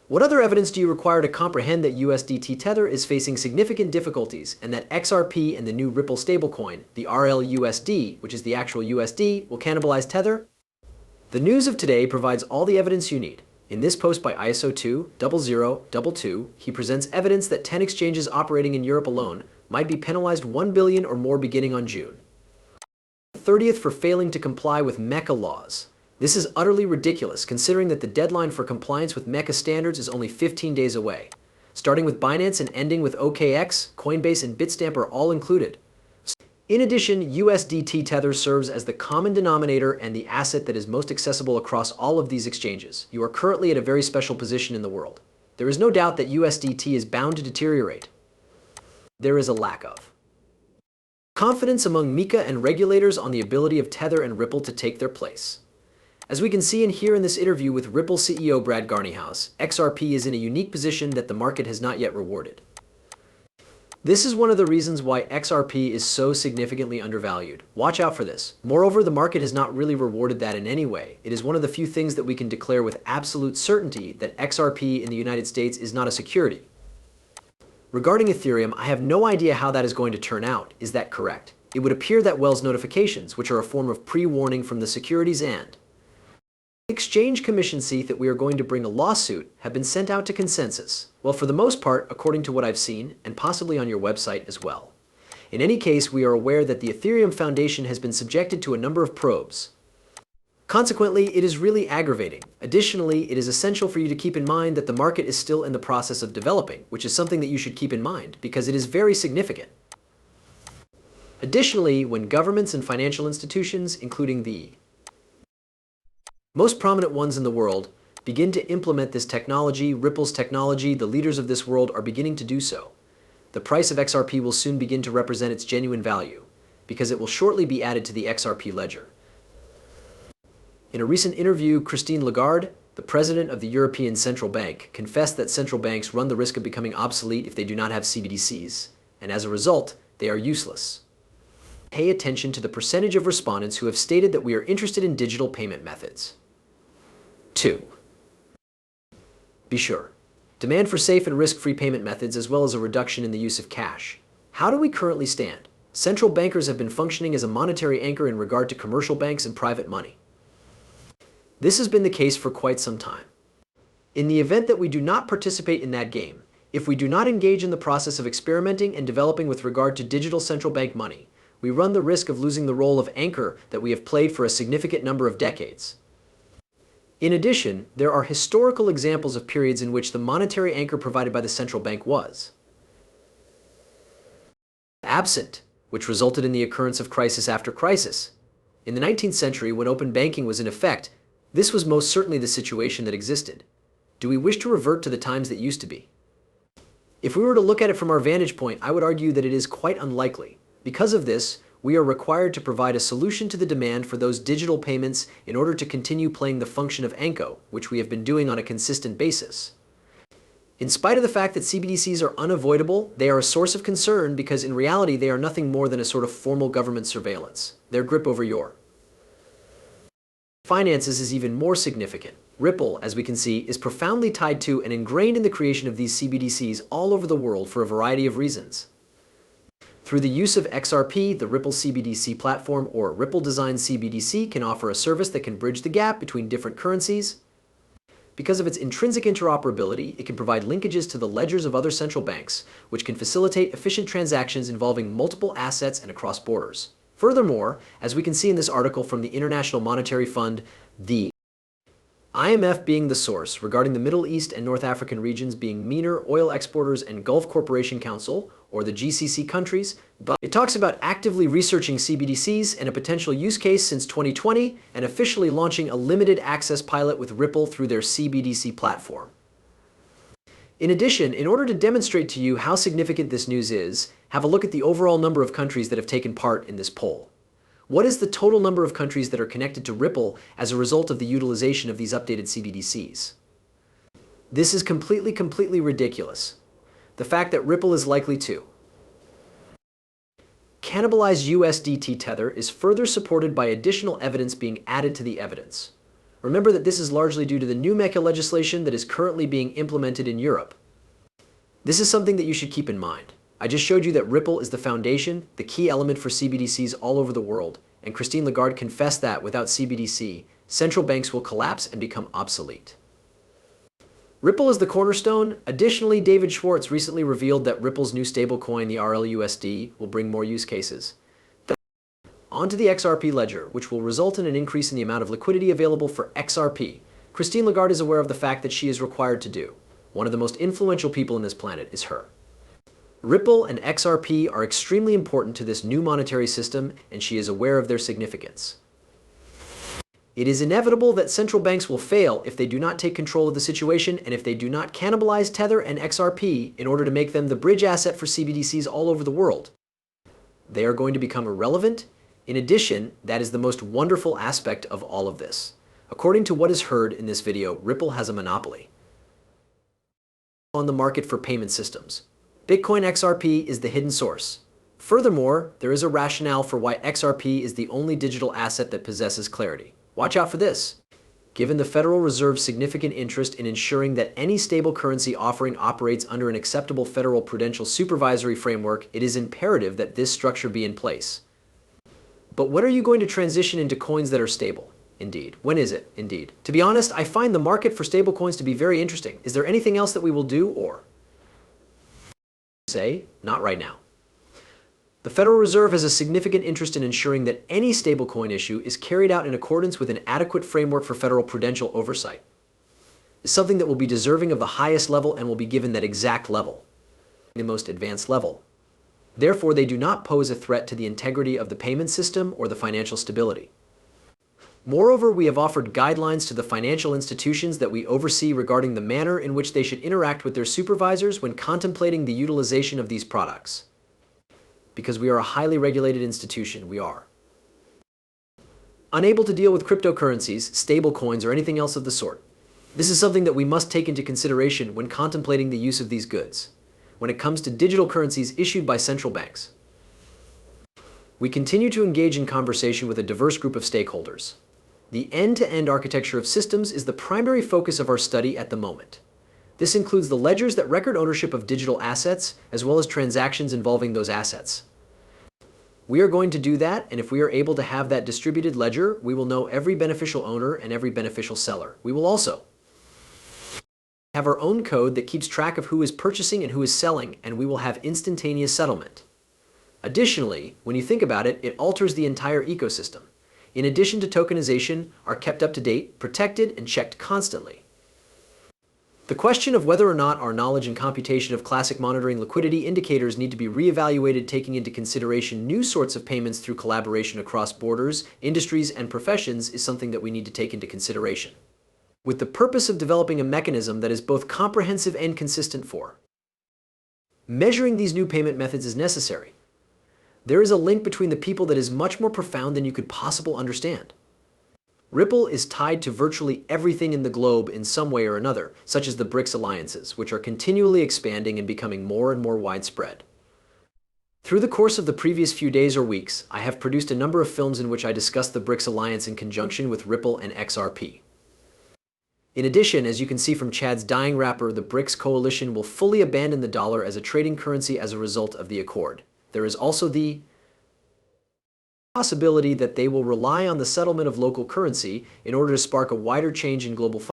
What other evidence do you require to comprehend that USDT Tether is facing significant difficulties and that XRP and the new Ripple stablecoin, the RLUSD, which is the actual USD, will cannibalize Tether? The news of today provides all the evidence you need. In this post by ISO20022, he presents evidence that 10 exchanges operating in Europe alone might be penalized 1 billion or more beginning on June 30th for failing to comply with MECA laws. This is utterly ridiculous considering that the deadline for compliance with MECA standards is only 15 days away. Starting with Binance and ending with OKX, Coinbase, and Bitstamp are all included. In addition, USDT Tether serves as the common denominator and the asset that is most accessible across all of these exchanges. You are currently at a very special position in the world. There is no doubt that USDT is bound to deteriorate. There is a lack of confidence among MiCA and regulators on the ability of Tether and Ripple to take their place. As we can see and hear in this interview with Ripple CEO Brad Garlinghouse, XRP is in a unique position that the market has not yet rewarded. This is one of the reasons why XRP is so significantly undervalued. Watch out for this. Moreover, the market has not really rewarded that in any way. It is one of the few things that we can declare with absolute certainty that XRP in the United States is not a security. Regarding Ethereum, I have no idea how that is going to turn out. Is that correct? It would appear that Wells notifications, which are a form of pre-warning from the Securities and Exchange Commission, see that we are going to bring a lawsuit, have been sent out to consensus. Well, for the most part, according to what I've seen, and possibly on your website as well. In any case, we are aware that the Ethereum Foundation has been subjected to a number of probes. Consequently, it is really aggravating. Additionally, it is essential for you to keep in mind that the market is still in the process of developing, which is something that you should keep in mind because it is very significant. Additionally, when governments and financial institutions, including the most prominent ones in the world, begin to implement this technology, Ripple's technology, the leaders of this world are beginning to do so. The price of XRP will soon begin to represent its genuine value, because it will shortly be added to the XRP ledger. In a recent interview, Christine Lagarde, the president of the European Central Bank, confessed that central banks run the risk of becoming obsolete if they do not have CBDCs, and as a result, they are useless. Pay attention to the percentage of respondents who have stated that we are interested in digital payment methods. 2. Be sure. Demand for safe and risk-free payment methods as well as a reduction in the use of cash. How do we currently stand? Central bankers have been functioning as a monetary anchor in regard to commercial banks and private money. This has been the case for quite some time. In the event that we do not participate in that game, if we do not engage in the process of experimenting and developing with regard to digital central bank money, we run the risk of losing the role of anchor that we have played for a significant number of decades. In addition, there are historical examples of periods in which the monetary anchor provided by the central bank was absent, which resulted in the occurrence of crisis after crisis. In the 19th century, when open banking was in effect, this was most certainly the situation that existed. Do we wish to revert to the times that used to be? If we were to look at it from our vantage point, I would argue that it is quite unlikely. Because of this, we are required to provide a solution to the demand for those digital payments in order to continue playing the function of anchor, which we have been doing on a consistent basis. In spite of the fact that CBDCs are unavoidable, they are a source of concern because in reality they are nothing more than a sort of formal government surveillance. Their grip over your finances is even more significant. Ripple, as we can see, is profoundly tied to and ingrained in the creation of these CBDCs all over the world for a variety of reasons. Through the use of XRP, the Ripple CBDC platform or Ripple Design CBDC can offer a service that can bridge the gap between different currencies. Because of its intrinsic interoperability, it can provide linkages to the ledgers of other central banks, which can facilitate efficient transactions involving multiple assets and across borders. Furthermore, as we can see in this article from the International Monetary Fund, the IMF being the source regarding the Middle East and North African regions being MENA, Oil Exporters and Gulf Cooperation Council, or the GCC countries, but it talks about actively researching CBDCs and a potential use case since 2020 and officially launching a limited access pilot with Ripple through their CBDC platform. In addition, in order to demonstrate to you how significant this news is, have a look at the overall number of countries that have taken part in this poll. What is the total number of countries that are connected to Ripple as a result of the utilization of these updated CBDCs? This is completely ridiculous. The fact that Ripple is likely to cannibalize USDT Tether is further supported by additional evidence being added to the evidence. Remember that this is largely due to the new mecha legislation that is currently being implemented in Europe. This is something that you should keep in mind. I just showed you that Ripple is the foundation, the key element for CBDCs all over the world, and Christine Lagarde confessed that without CBDC, central banks will collapse and become obsolete. Ripple is the cornerstone. Additionally, David Schwartz recently revealed that Ripple's new stablecoin, the RLUSD, will bring more use cases. Onto the XRP ledger, which will result in an increase in the amount of liquidity available for XRP. Christine Lagarde is aware of the fact that she is required to do. One of the most influential people on this planet is her. Ripple and XRP are extremely important to this new monetary system, and she is aware of their significance. It is inevitable that central banks will fail if they do not take control of the situation and if they do not cannibalize Tether and XRP in order to make them the bridge asset for CBDCs all over the world. They are going to become irrelevant. In addition, that is the most wonderful aspect of all of this. According to what is heard in this video, Ripple has a monopoly on the market for payment systems. Bitcoin XRP is the hidden source. Furthermore, there is a rationale for why XRP is the only digital asset that possesses clarity. Watch out for this. Given the Federal Reserve's significant interest in ensuring that any stable currency offering operates under an acceptable federal prudential supervisory framework, it is imperative that this structure be in place. But when are you going to transition into coins that are stable? Indeed. When is it? Indeed. To be honest, I find the market for stablecoins to be very interesting. Is there anything else that we will do, or say, not right now? The Federal Reserve has a significant interest in ensuring that any stablecoin issue is carried out in accordance with an adequate framework for federal prudential oversight. It's something that will be deserving of the highest level and will be given that exact level, the most advanced level. Therefore, they do not pose a threat to the integrity of the payment system or the financial stability. Moreover, we have offered guidelines to the financial institutions that we oversee regarding the manner in which they should interact with their supervisors when contemplating the utilization of these products. Because we are a highly regulated institution, we are unable to deal with cryptocurrencies, stablecoins, or anything else of the sort. This is something that we must take into consideration when contemplating the use of these goods, when it comes to digital currencies issued by central banks. We continue to engage in conversation with a diverse group of stakeholders. The end-to-end architecture of systems is the primary focus of our study at the moment. This includes the ledgers that record ownership of digital assets, as well as transactions involving those assets. We are going to do that, and if we are able to have that distributed ledger, we will know every beneficial owner and every beneficial seller. We will also have our own code that keeps track of who is purchasing and who is selling, and we will have instantaneous settlement. Additionally, when you think about it, it alters the entire ecosystem. In addition to tokenization, are kept up to date, protected, and checked constantly. The question of whether or not our knowledge and computation of classic monitoring liquidity indicators need to be reevaluated, taking into consideration new sorts of payments through collaboration across borders, industries, and professions, is something that we need to take into consideration, with the purpose of developing a mechanism that is both comprehensive and consistent for measuring these new payment methods is necessary. There is a link between the people that is much more profound than you could possibly understand. Ripple is tied to virtually everything in the globe in some way or another, such as the BRICS alliances, which are continually expanding and becoming more and more widespread. Through the course of the previous few days or weeks, I have produced a number of films in which I discuss the BRICS alliance in conjunction with Ripple and XRP. In addition, as you can see from Chad's dying wrapper, the BRICS coalition will fully abandon the dollar as a trading currency as a result of the accord. There is also the possibility that they will rely on the settlement of local currency in order to spark a wider change in global finance.